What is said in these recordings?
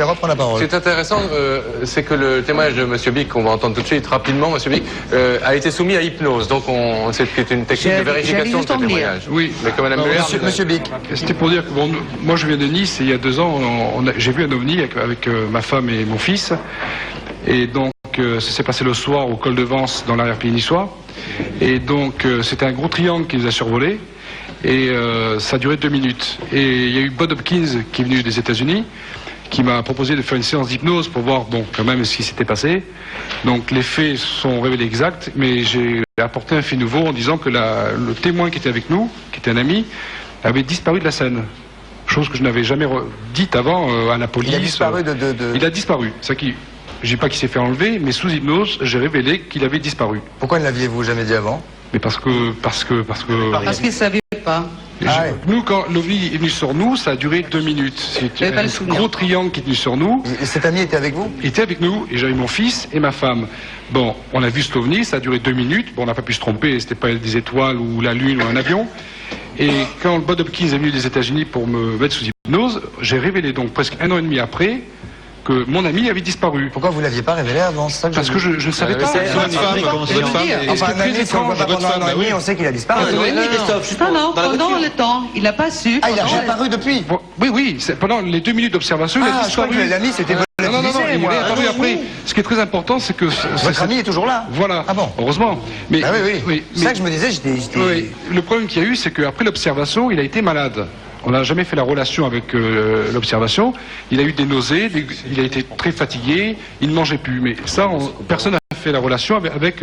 allez reprendre la parole. C'est intéressant, c'est que le témoignage de M. Bic, qu'on va entendre tout de suite rapidement, M. Bic, a été soumis à hypnose. Donc c'est une technique de vérification de ce témoignage. Oui. Mais comme Mme Muller, Monsieur Bic. C'était pour dire que bon, moi je viens de Nice et il y a 2 ans, j'ai vu un ovni avec ma femme et mon fils. Et donc ça s'est passé le soir au col de Vence dans l'arrière-pays niçois. Et donc c'était un gros triangle qui nous a survolé. Et ça a duré 2 minutes. Et il y a eu Bob Hopkins qui est venu des États-Unis, qui m'a proposé de faire une séance d'hypnose pour voir, bon, quand même, ce qui s'était passé. Donc les faits sont révélés exacts, mais j'ai apporté un fait nouveau en disant que le témoin qui était avec nous, qui était un ami, avait disparu de la scène. Chose que je n'avais jamais dite avant à la police. Il a disparu Il a disparu. C'est qui. Je dis pas qu'il s'est fait enlever, mais sous hypnose, j'ai révélé qu'il avait disparu. Pourquoi ne l'aviez-vous jamais dit avant? Mais parce qu'il ne savait pas. Nous, quand l'OVNI est venu sur nous, ça a duré 2 minutes. C'est un gros triangle qui est venu sur nous. Et cet ami était avec vous? Il était avec nous, et j'avais mon fils et ma femme. Bon, on a vu cet OVNI, ça a duré 2 minutes. Bon, on n'a pas pu se tromper, c'était pas des étoiles ou la Lune ou un avion. Et quand Bob Hopkins est venu des États-Unis pour me mettre sous hypnose, j'ai révélé donc presque 1 an et demi après que mon ami avait disparu. Pourquoi vous ne l'aviez pas révélé avant ça? Parce que je ne savais pas. Votre femme, enfin, un ami, si on ne voit pas pendant 1 an et demi, on sait qu'il a disparu. Non, pendant le temps, il n'a pas su. Ah, il a disparu depuis? Oui, pendant les 2 minutes d'observation, il a disparu. Je crois que l'ami, c'était votre Non, il est apparu après. Ce qui est très important, c'est que... Votre ami est toujours là? Voilà. Ah bon? Heureusement. Mais, oui. C'est ça que je me disais, Oui. Le problème qu'il y a eu, c'est qu'après l'observation, il a été malade. On n'a jamais fait la relation avec l'observation. Il a eu des nausées, il a été très fatigué, il ne mangeait plus. Mais ça, personne n'a fait la relation avec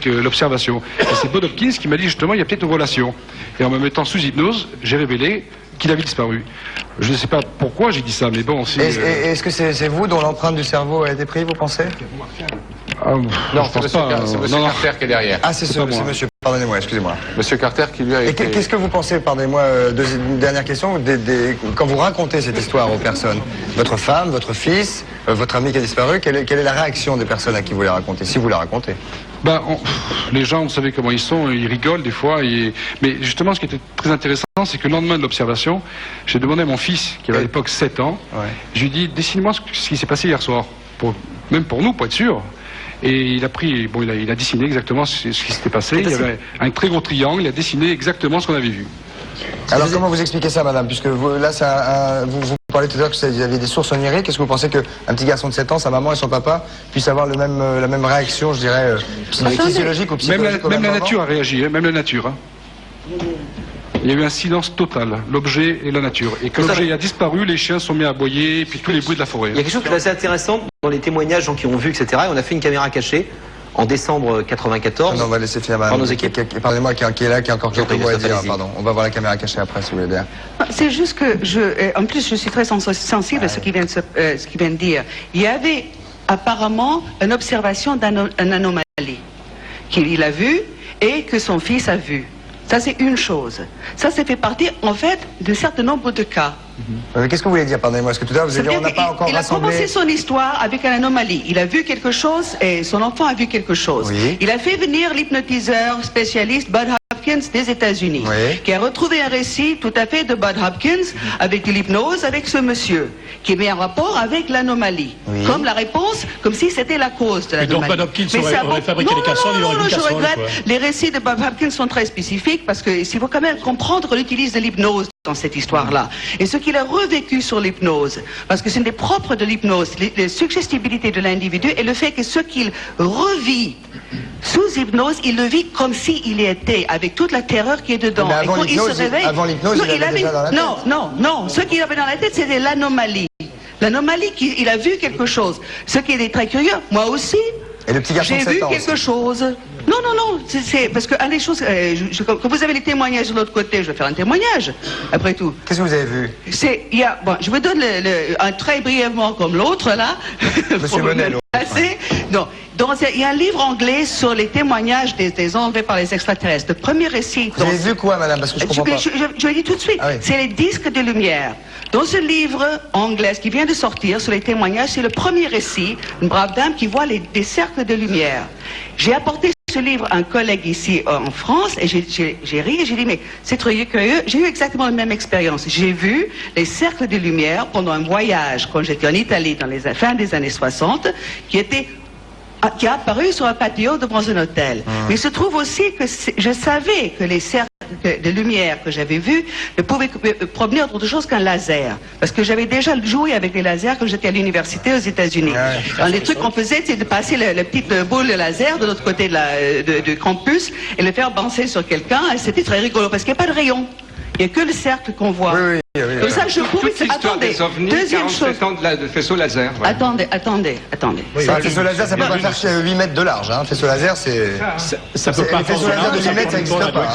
l'observation. Et c'est Bob Hopkins qui m'a dit justement, il y a peut-être une relation. Et en me mettant sous hypnose, j'ai révélé qu'il avait disparu. Je ne sais pas pourquoi j'ai dit ça, mais bon... Est-ce que c'est vous dont l'empreinte du cerveau a été prise, vous pensez? Non, c'est M. Carter qui est derrière. Ah, c'est monsieur... Pardonnez-moi, excusez-moi. Monsieur Carter qui lui a été... Et qu'est-ce que vous pensez, pardonnez-moi, une dernière question, quand vous racontez cette histoire aux personnes, votre femme, votre fils, votre ami qui a disparu, quelle est la réaction des personnes à qui vous la racontez, si vous la racontez? Les gens, vous savez comment ils sont, ils rigolent des fois. Mais justement, ce qui était très intéressant, c'est que le lendemain de l'observation, j'ai demandé à mon fils, qui avait à l'époque 7 ans, je lui ai dit, dessine-moi ce qui s'est passé hier soir, même pour nous, pour être sûr. Et il a pris, bon, il a dessiné exactement ce qui s'était passé. Il y avait un très gros triangle, il a dessiné exactement ce qu'on avait vu. Alors comment vous expliquez ça, madame? Puisque vous, là, vous parlez tout à l'heure que vous aviez des sources oniriques. Est-ce que vous pensez qu'un petit garçon de 7 ans, sa maman et son papa, puissent avoir la même réaction, je dirais, physiologique ou psychologique? Même la nature a réagi, même la nature. Hein. Il y a eu un silence total, l'objet et la nature. Et quand l'objet a disparu, les chiens sont mis à aboyer, et puis tous les bruits de la forêt. Il y a quelque chose qui est assez intéressant dans les témoignages, gens qui ont vu, etc. Et on a fait une caméra cachée en décembre 94. Non, on va laisser finir madame. Pardonnez-moi, qui est là, qui a encore quelques mots à dire. Pardon. On va voir la caméra cachée après, si vous voulez bien. C'est juste que en plus, je suis très sensible à ce qu'il vient de dire. Il y avait apparemment une observation d'une anomalie qu'il a vue et que son fils a vue. Ça, c'est une chose. Ça fait partie, en fait, d'un certain nombre de cas. Qu'est-ce que vous voulez dire, pardonnez-moi? Parce que tout à l'heure, vous avez dit, on n'a pas encore rassemblé... Il a commencé son histoire avec une anomalie. Il a vu quelque chose et son enfant a vu quelque chose. Oui. Il a fait venir l'hypnotiseur spécialiste Bob Hopkins des États-Unis, qui a retrouvé un récit tout à fait de Bob Hopkins avec de l'hypnose avec ce monsieur, qui est mis en rapport avec l'anomalie. Comme la réponse, comme si c'était la cause de l'anomalie. Donc Bob Hopkins aurait fabriqué les casseroles, il aurait vu je casseroles, regrette. quoi. Les récits de Bob Hopkins sont très spécifiques parce qu'il faut quand même comprendre qu'on utilise de l'hypnose dans cette histoire-là. Et ce qu'il a revécu sur l'hypnose, parce que c'est des propres de l'hypnose, les suggestibilités de l'individu et le fait que ce qu'il revit sous hypnose, il le vit comme s'il y était, avec toute la terreur qui est dedans. Mais avant l'hypnose, il avait déjà dans la tête. Non, ce qu'il avait dans la tête, c'était l'anomalie. L'anomalie, il a vu quelque chose. Ce qui est très curieux, moi aussi, et le petit garçon j'ai vu quelque chose. Non, c'est parce que les choses, quand vous avez les témoignages de l'autre côté, je vais faire un témoignage, après tout. Qu'est-ce que vous avez vu? Je vous donne un très brièvement comme l'autre, là. Monsieur Monel. Il y a un livre anglais sur les témoignages des enlevés par les extraterrestres. Le premier récit... Vous avez vu quoi, madame? Parce que je comprends pas. Je le dis tout de suite. C'est les disques de lumière. Dans ce livre anglais qui vient de sortir sur les témoignages, c'est le premier récit, une brave dame qui voit des cercles de lumière. J'ai apporté ce livre à un collègue ici en France et j'ai ri et j'ai dit mais c'est très curieux, j'ai eu exactement la même expérience. J'ai vu les cercles de lumière pendant un voyage quand j'étais en Italie dans les fins des années 60 qui a apparu sur un patio devant un hôtel. Mais il se trouve aussi que je savais que les cercles de lumière que j'avais vus ne pouvaient provenir d'autre chose qu'un laser. Parce que j'avais déjà joué avec les lasers quand j'étais à l'université aux États-Unis. Les trucs qu'on faisait, c'est de passer la petite boule de laser de l'autre côté du campus et le faire bouncer sur quelqu'un. C'était très rigolo parce qu'il n'y a pas de rayon. Il n'y a que le cercle qu'on voit. Comme ça, je pouvais... Attendez, deuxième chose... de faisceau laser. Ouais. Attendez. Oui, un faisceau laser, ça peut pas faire 8 mètres de large. Un faisceau laser, c'est... Ça peut pas les faisceaux laser de 8 mètres, ça n'existe pas.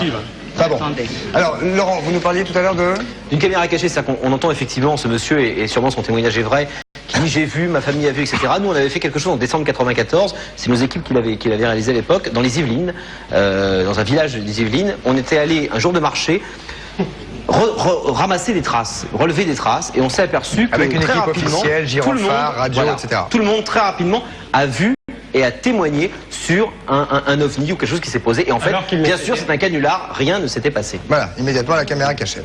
Pas bon. Attendez. Alors, Laurent, vous nous parliez tout à l'heure de... Une caméra cachée, c'est-à-dire qu'on entend effectivement ce monsieur, et sûrement son témoignage est vrai, qui dit j'ai vu, ma famille a vu, etc. Nous, on avait fait quelque chose en décembre 94, c'est nos équipes qui l'avaient réalisé à l'époque, dans les Yvelines, dans un village des Yvelines. On était allé un jour de marché, ramasser des traces, relever des traces, et on s'est aperçu que avec une très équipe rapidement, officielle, gyrophare, radio, etc. Tout le monde très rapidement a vu et a témoigné sur un ovni ou quelque chose qui s'est posé. Et en fait, bien sûr, c'est un canular, rien ne s'était passé. Voilà, immédiatement la caméra cachée.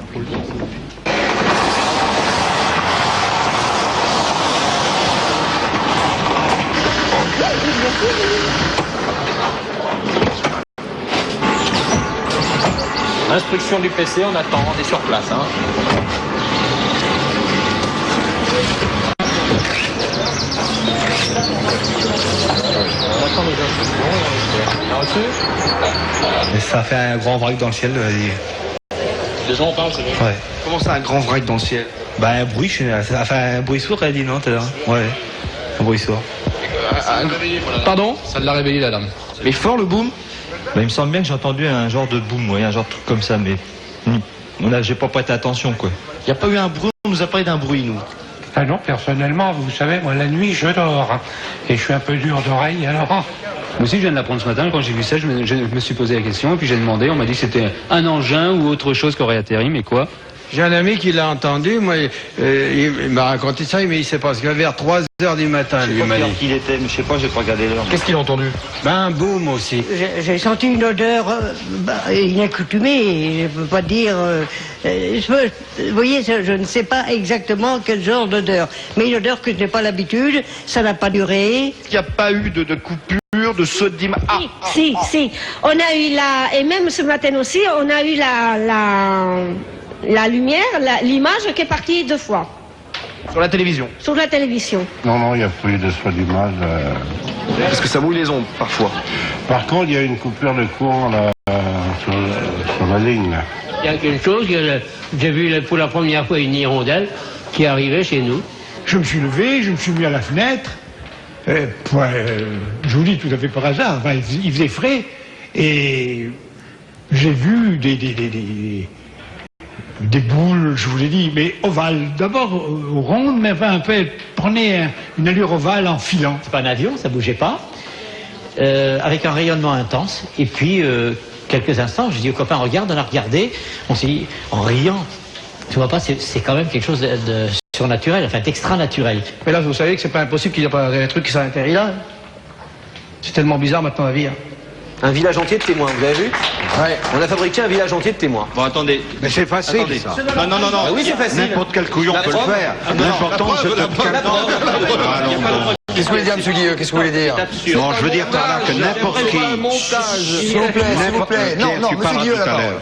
Instruction du PC, on attend, on est sur place. Hein. On attend les instructions. Et ça fait un grand vrac dans le ciel. Les gens en parlent, c'est vrai. Ouais. Comment ça, un grand vrac dans le ciel? Bah un bruit, un bruit sourd, elle a dit non tout à l'heure. Ouais, un bruit sourd. Pardon? Ça l'a réveillé, la dame. Mais fort le boom? Bah, il me semble bien que j'ai entendu un genre de boom, ouais, un genre de truc comme ça, mais j'ai pas prêté attention, quoi. Il n'y a pas eu un bruit, on nous a parlé d'un bruit, nous. Ah non, personnellement, vous savez, moi, la nuit, je dors. Et je suis un peu dur d'oreille, alors... Moi aussi, je viens de l'apprendre ce matin. Quand j'ai vu ça, je me suis posé la question, et puis j'ai demandé, on m'a dit que c'était un engin ou autre chose qui aurait atterri, mais quoi? J'ai un ami qui l'a entendu, moi, il m'a raconté ça, mais il sait pas, parce que vers 3h du matin, lui m'a dit. Il était, mais je sais pas, j'ai pas regardé l'heure. Qu'est-ce qu'il a entendu? Ben, un boom aussi. J'ai senti une odeur inaccoutumée, je peux pas dire... vous voyez, je ne sais pas exactement quel genre d'odeur, mais une odeur que je n'ai pas l'habitude, ça n'a pas duré. Il n'y a pas eu de coupure, de saut d'image. Ah, si. On a eu et même ce matin aussi, on a eu la lumière, l'image qui est partie 2 fois. sur la télévision. Sur la télévision. Non, il n'y a pas eu de saut d'image. Parce que ça mouille les ondes, parfois. Par contre, il y a une coupure de courant là, sur la ligne. Là. Il y a quelque chose, j'ai vu pour la première fois une hirondelle qui arrivait chez nous. Je me suis levé, je me suis mis à la fenêtre. Je vous dis tout à fait par hasard, enfin, il faisait frais. Et j'ai vu des boules, je vous l'ai dit, mais ovales. D'abord rondes, mais enfin, un peu, prenez une allure ovale en filant. C'est pas un avion, ça bougeait pas. Avec un rayonnement intense. Et puis, quelques instants, je dis au copain, regarde, on a regardé. On s'est dit, en riant, tu vois pas, c'est quand même quelque chose de surnaturel, enfin d'extra naturel. Mais là, vous savez que c'est pas impossible qu'il n'y ait pas un truc qui s'est atterri là. C'est tellement bizarre maintenant la vie. Hein. Un village entier de témoins, vous avez vu? Ouais. On a fabriqué un village entier de témoins. Bon, attendez. Mais c'est facile, attendez. ça. Non. Ah oui, c'est facile. N'importe quel couillon peut le faire. L'important, c'est de... Qu'est-ce que vous voulez dire, monsieur Guilleux? Qu'est-ce que vous voulez dire? Non, je veux dire par là que n'importe qui... S'il vous plaît. Non, monsieur Guilleux, la parole.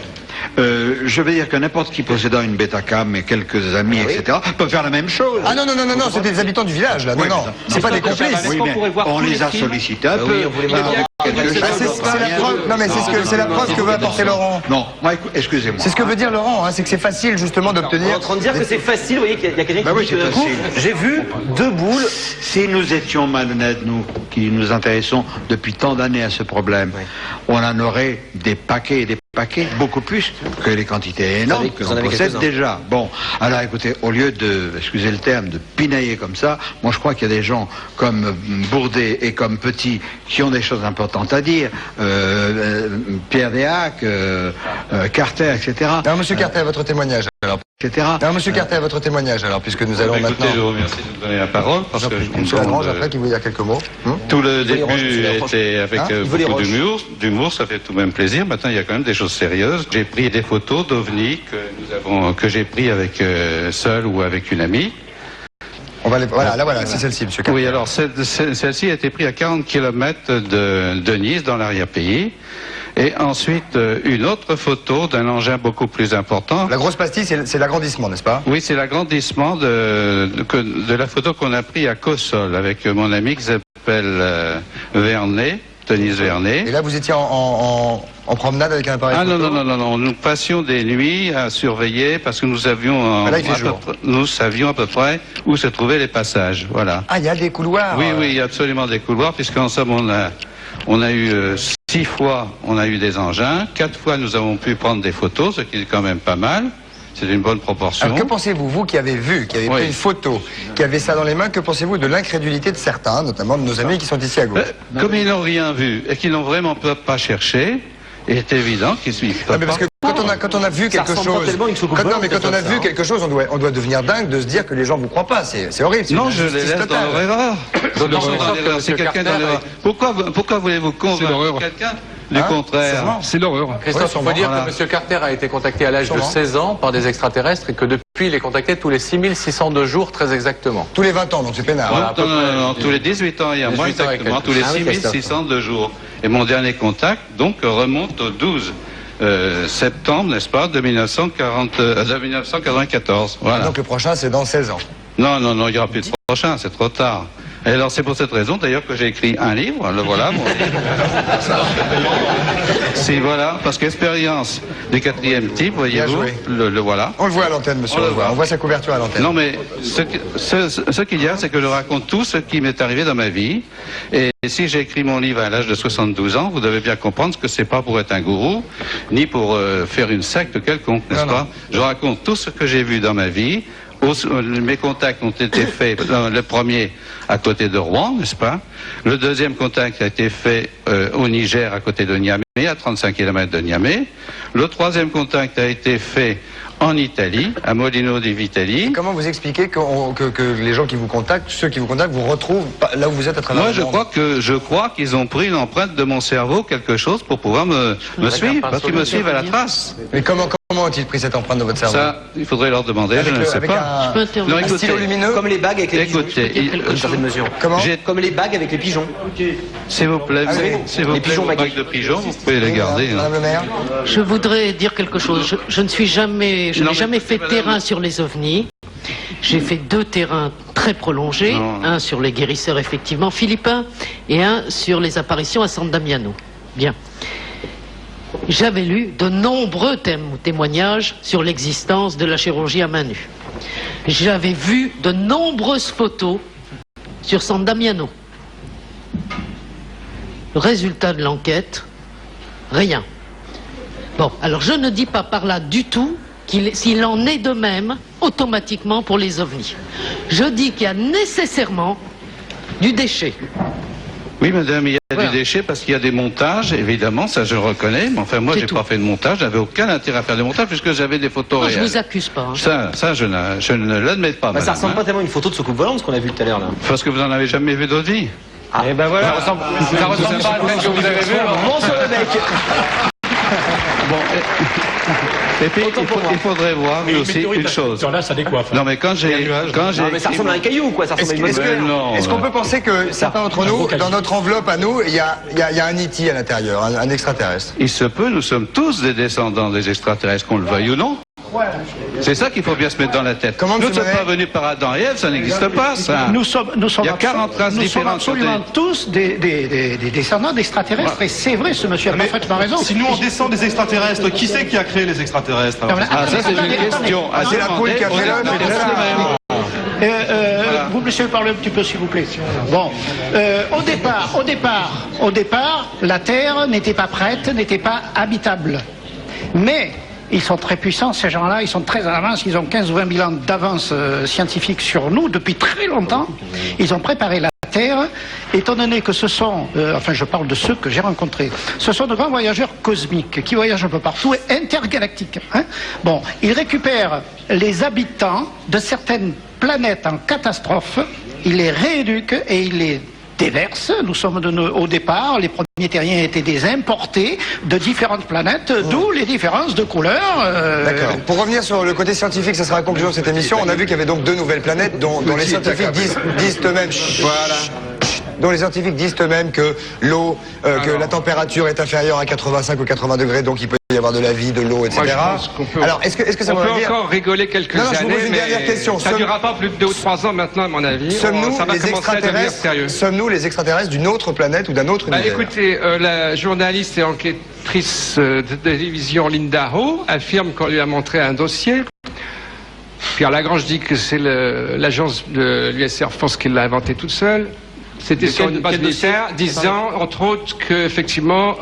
Je veux dire que n'importe qui possédant une Betacam et quelques amis, etc., peut faire la même chose. Ah non, c'est des habitants du village, là. Non, c'est pas des complices. Oui, mais on les a sollicités un peu. C'est la preuve que veut apporter Laurent. Non, excusez-moi. C'est ce que veut dire Laurent, hein, c'est que c'est facile justement d'obtenir... On est en train de dire que c'est facile, vous voyez qu'il y a quelqu'un qui dit que d'un coup, j'ai vu 2 boules. Si nous étions malhonnêtes, nous, qui nous intéressons depuis tant d'années à ce problème, on en aurait des paquets et des paquets, beaucoup plus que les quantités énormes que l'on possède déjà. Bon, alors écoutez, au lieu de, excusez le terme, de pinailler comme ça, moi je crois qu'il y a des gens comme Bourdet et comme Petit qui ont des choses importantes à dire, Pierre Déac, Carter, etc. Alors monsieur Carter, votre témoignage. alors. Etc. Alors, Monsieur Carter, votre témoignage, alors, puisque nous allons Écoutez, maintenant... je vous remercie de me donner la parole, parce que je Monsieur Lagrange, après, qui voulait dire quelques mots. tout le début était avec beaucoup d'humour, ça fait tout de même plaisir. Maintenant, il y a quand même des choses sérieuses. J'ai pris des photos d'OVNI que j'ai pris avec seul ou avec une amie. On va les... Voilà, c'est celle-ci, Monsieur Carter. Oui, alors celle-ci a été prise à 40 km de Nice, dans l'arrière-pays. Et ensuite, une autre photo d'un engin beaucoup plus important. La grosse pastille, c'est l'agrandissement, n'est-ce pas? Oui, c'est l'agrandissement de la photo qu'on a prise à Cossol avec mon ami qui s'appelle Vernet, Denise Vernet. Et là, vous étiez en promenade avec un appareil photo? Non. Nous passions des nuits à surveiller parce que nous savions à peu près où se trouvaient les passages. Voilà. Ah, il y a des couloirs. Oui, il y a absolument des couloirs, puisqu'en somme, on a eu 6 fois, on a eu des engins, 4 fois nous avons pu prendre des photos, ce qui est quand même pas mal. C'est une bonne proportion. Alors que pensez-vous, vous qui avez vu, qui avez pris une photo, qui avez ça dans les mains, que pensez-vous de l'incrédulité de certains, notamment de nos amis qui sont ici à gauche? Comme ils n'ont rien vu et qu'ils n'ont vraiment pas cherché, il est évident qu'ils suivent pas. Parce que quand on a vu quelque chose, quand on a vu quelque chose, on doit devenir dingue de se dire que les gens vous croient pas. C'est horrible. Non, je les laisse dans leur erreur. C'est quelqu'un dans l'erreur. Pourquoi voulez-vous convaincre quelqu'un du contraire? C'est l'horreur. Christophe, il faut dire que M. Carter a été contacté à l'âge de 16 ans par des extraterrestres et que depuis, il est contacté tous les 6602 jours, très exactement. Tous les 20 ans, donc c'est peinard. Voilà, non, tous les 18 ans, il y a moins exactement, tous les 6602 jours. Et mon dernier contact, donc, remonte au 12 septembre, n'est-ce pas, de 1994. Voilà. Donc le prochain, c'est dans 16 ans. Non, il n'y aura plus de prochain, c'est trop tard. Et alors c'est pour cette raison d'ailleurs que j'ai écrit un livre, le voilà, mon livre. Voilà, parce qu'expérience du 4e type, voyez-vous, le voilà. On le voit à l'antenne, monsieur. On voit sa couverture à l'antenne. Non, mais ce qu'il y a, c'est que je raconte tout ce qui m'est arrivé dans ma vie. Et si j'ai écrit mon livre à l'âge de 72 ans, vous devez bien comprendre que c'est pas pour être un gourou, ni pour faire une secte quelconque, n'est-ce pas? Je raconte tout ce que j'ai vu dans ma vie. Mes contacts ont été faits, le premier à côté de Rouen, n'est-ce pas? Le deuxième contact a été fait au Niger, à côté de Niamey, à 35 km de Niamey. Le troisième contact a été fait en Italie, à Molino di Vitali. Et comment vous expliquez que les gens qui vous contactent, ceux qui vous contactent, vous retrouvent là où vous êtes à travers le monde? Moi, je crois qu'ils ont pris l'empreinte de mon cerveau, quelque chose, pour pouvoir me suivre, parce qu'ils me suivent à la trace. Mais comment ont-ils pris cette empreinte de votre cerveau? Ça, il faudrait leur demander, je ne sais pas. Un stylo lumineux? Comme les bagues avec les pigeons. Écoutez, certaine mesure. Comment? Comme les bagues avec les pigeons. S'il vous plaît, les bagues de pigeons, vous pouvez les garder. Madame le maire? Je voudrais dire quelque chose. Je n'ai jamais fait terrain sur les ovnis. J'ai fait 2 terrains très prolongés, un sur les guérisseurs effectivement philippins et un sur les apparitions à San Damiano. Bien. J'avais lu de nombreux témoignages sur l'existence de la chirurgie à main nue. J'avais vu de nombreuses photos sur San Damiano. Résultat de l'enquête, rien. Bon, alors je ne dis pas par là du tout s'il en est de même automatiquement pour les ovnis. Je dis qu'il y a nécessairement du déchet. Oui, madame, il y a du déchet parce qu'il y a des montages, évidemment, ça je reconnais, mais enfin moi j'ai pas fait de montage, j'avais aucun intérêt à faire des montages puisque j'avais des photos réelles. Je vous accuse pas. Ça je ne l'admets pas, madame. Ça ressemble pas tellement à une photo de soucoupe volante, ce qu'on a vu tout à l'heure là. Parce que vous n'en avez jamais vu d'autres vie. Et ben voilà. Ça ressemble pas à celle que vous avez vue. Bon sur le mec. Bon, et puis il faudrait voir aussi une chose. Là, ça décoiffe. Non mais quand j'ai mais ça ressemble à un caillou quoi, ça ressemble à une bonne. Est-ce qu'on peut penser que certains d'entre nous, dans notre enveloppe à nous, il y a un E.T. à l'intérieur, un extraterrestre? Il se peut, nous sommes tous des descendants des extraterrestres, qu'on le veuille ou non. C'est ça qu'il faut bien se mettre dans la tête. Nous ne sommes pas venus par Adam et Ève, ça n'existe pas, ça. Il y a 40 races différentes. Nous sommes absolument tous des descendants d'extraterrestres. Et c'est vrai, ce monsieur a parfaitement raison. Si nous on descend des extraterrestres, qui c'est qui a créé les extraterrestres? Ah, ça c'est une question. C'est la poule qui a fait l'œuf. Vous me laissez parler un petit peu, s'il vous plaît. Bon, au départ, la Terre n'était pas prête, n'était pas habitable. Mais ils sont très puissants, ces gens-là, ils sont très en avance, ils ont 15 ou 20 000 ans d'avance scientifique sur nous depuis très longtemps. Ils ont préparé la Terre Terre, étant donné que ce sont, enfin je parle de ceux que j'ai rencontrés, ce sont de grands voyageurs cosmiques qui voyagent un peu partout et intergalactiques. Hein. Bon, ils récupèrent les habitants de certaines planètes en catastrophe, ils les rééduquent et ils les déversent. Nous sommes au départ, les premiers terriens étaient des importés de différentes planètes, d'où les différences de couleurs. D'accord. Pour revenir sur le côté scientifique, ça sera la conclusion de cette émission. On a vu qu'il y avait donc 2 nouvelles planètes dont les scientifiques disent eux-mêmes. Voilà. Dont les scientifiques disent eux-mêmes que l'eau, que la température est inférieure à 85 ou 80 degrés, donc il peut y avoir de la vie, de l'eau, etc. Alors, est-ce que ça on peut dire... encore rigoler quelques années, je vous pose une dernière question. Ça ne durera pas plus de 2 ou 3 ans maintenant, à mon avis. Sommes-nous ça va commencer à devenir sérieux. Sommes-nous les extraterrestres d'une autre planète ou d'un autre univers? Écoutez, la journaliste et enquêtrice de télévision Linda Ho affirme qu'on lui a montré un dossier. Pierre Lagrange dit que c'est l'agence de l'US Air Force qui l'a inventé toute seule. C'était sur une base militaire, disant entre autres qu'effectivement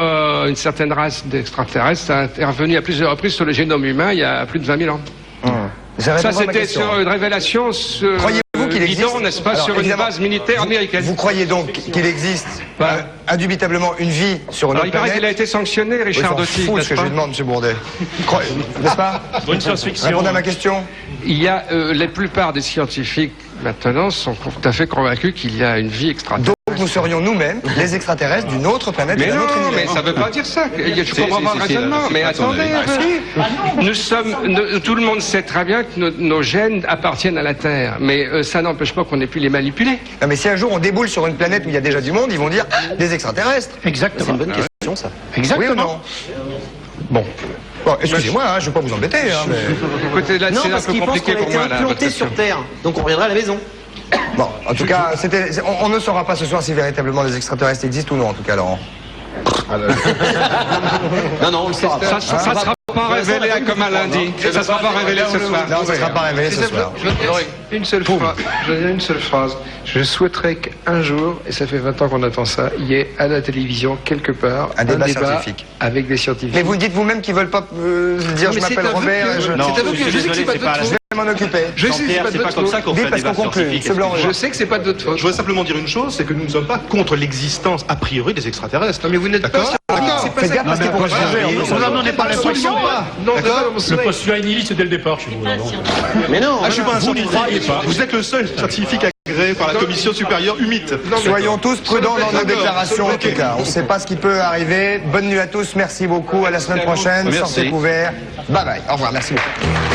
une certaine race d'extraterrestres a intervenu à plusieurs reprises sur le génome humain il y a plus de 20 000 ans. Ça c'était sur une révélation Croyez-vous qu'il existe, n'est-ce pas, sur une base militaire américaine. Vous croyez donc qu'il existe indubitablement une vie sur une autre planète? Il paraît qu'il a été sanctionné, Richard Doty. C'est ce que je lui demande, M. Bourdet. N'est-ce pas? Répondez à ma question. Il y a la plupart des scientifiques maintenant sont tout à fait convaincus qu'il y a une vie extraterrestre. Donc nous serions nous-mêmes les extraterrestres d'une autre planète. Mais non, mais ça ne veut pas dire ça. Je comprends pas le raisonnement. Mais attendez, nous sommes, tout le monde sait très bien que nos gènes appartiennent à la Terre, mais ça n'empêche pas qu'on ait pu les manipuler. Non, mais si un jour on déboule sur une planète où il y a déjà du monde, ils vont dire des extraterrestres. Exactement. C'est une bonne question, ça. Exactement. Oui ou non? Bon. Bon, excusez-moi, je ne vais pas vous embêter. Mais... Écoutez, là, c'est un peu compliqué pour moi. Implanté sur Terre, donc on reviendra à la maison. Bon, en tout cas, on ne saura pas ce soir si véritablement les extraterrestres existent ou non, en tout cas, Laurent. Non, on le saura pas. Ça sera pas révélé comme un lundi. Ça sera pas révélé ce soir. Non, ça sera pas révélé ce soir. Je veux dire une seule phrase. Je souhaiterais qu'un jour, et ça fait 20 ans qu'on attend ça, il y ait à la télévision, quelque part, un débat scientifique avec des scientifiques. Mais vous dites vous-même qu'ils veulent pas dire je m'appelle Robert. C'est à vous que je sais que c'est pas de votre faute. Je vais m'en occuper. Je sais que c'est pas comme ça qu'on fait un débat scientifique. Je sais que c'est pas de votre faute. Je voudrais simplement dire une chose, c'est que nous ne sommes pas contre l'existence a priori des extraterrestres. Non mais vous n'êtes pas d'accord. Faites gaffe parce que pour vous n'en donnez pas l'impression. Le postulat est nihiliste dès le départ chez vous. Mais non, je suis pas un scientifique. Vous êtes le seul scientifique agréé par la commission supérieure humide. Soyons tous prudents dans nos déclarations en tout cas. On ne sait pas ce qui peut arriver. Bonne nuit à tous. Merci beaucoup. À la semaine prochaine. Sortez couverts. Bye bye. Au revoir. Merci beaucoup.